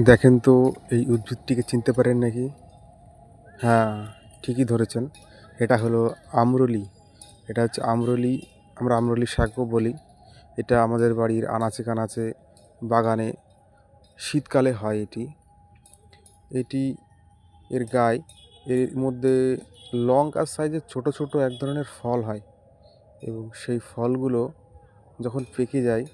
দেখেন তো এই উদ্ভিদটিকে চিনতে পারেন নাকি? হ্যাঁ, ঠিকই ধরেছেন। এটা হলো আমরুলি। এটা হচ্ছে আমরুলি, আমরা আমরুলি শাকও বলি। এটা আমাদের বাড়ির আনাচে-কানাচে, বাগানে শীতকালে হয় এটি। এটি এর গায়ে, এর মধ্যে লঙ্কার সাইজের ছোট, ছোট এক ধরনের ফল হয় এবং সেই ফলগুলো যখন পেকে যায়,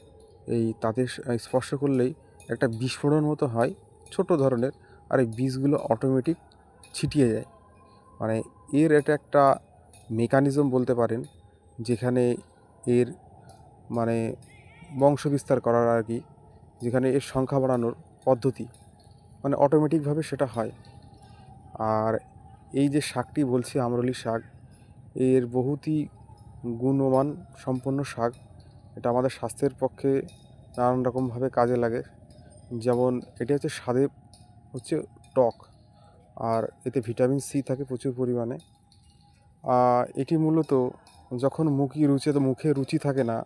তাতে স্পর্শ করলেই একটা বিস্ফোরণ মতো হয়, ছোট ধরনের। আর এই বীজগুলো অটোমেটিক ছিটিয়ে যায়। মানে এটা একটা মেকানিজম বলতে পারেন, যেখানে এর মানে বংশবিস্তার করার আর কি, যেখানে এর সংখ্যা বাড়ানোর পদ্ধতি, মানে অটোমেটিকভাবে সেটা হয়। আর এই যে শাকটি বলছি আমরলি শাক, এর বহুতই গুণমান সম্পন্ন শাক। এটা আমাদের স্বাস্থ্যের পক্ষে নানান রকমভাবে কাজে লাগে। যেমন এটি হচ্ছে স্বাদে হচ্ছে টক, আর এতে ভিটামিন সি থাকে প্রচুর পরিমাণে। এটি মূলত যখন মুখে রুচি থাকে না,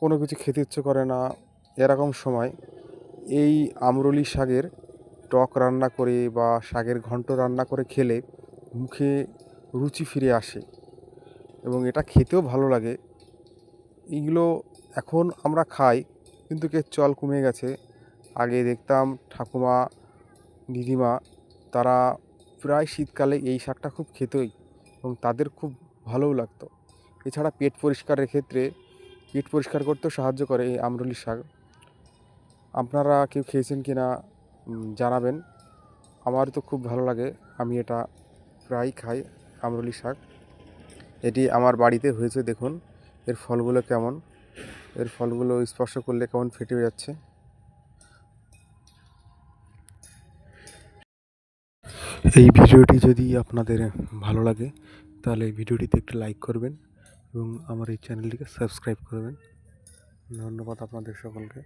কোনো কিছু খেতে ইচ্ছে করে না, এরকম সময় এই আমরলি শাকের টক রান্না করে বা শাকের ঘন্ট রান্না করে খেলে মুখে রুচি ফিরে আসে এবং এটা খেতেও ভালো লাগে। এইগুলো এখন আমরা খাই, কিন্তু এর চল কমে গেছে। আগে দেখতাম ঠাকুমা, দিদিমা, তারা প্রায় শীতকালে এই শাকটা খুব খেতই এবং তাদের খুব ভালোও লাগতো। এছাড়া পেট পরিষ্কার করতেও সাহায্য করে এই আমরুলি শাক। আপনারা কেউ খেয়েছেন কি না জানাবেন। আমার তো খুব ভালো লাগে, আমি এটা প্রায় খাই আমরুলি শাক। এটি আমার বাড়িতে হয়েছে, দেখুন এর ফলগুলো কেমন, এর ফলগুলো স্পর্শ করলে কেমন ফেটে যাচ্ছে। এই ভিডিওটি যদি আপনাদের ভালো লাগে, তাহলে এই ভিডিওটিতে একটু লাইক করবেন এবং আমার এই চ্যানেলটিকে সাবস্ক্রাইব করবেন। ধন্যবাদ আপনাদের সকলকে।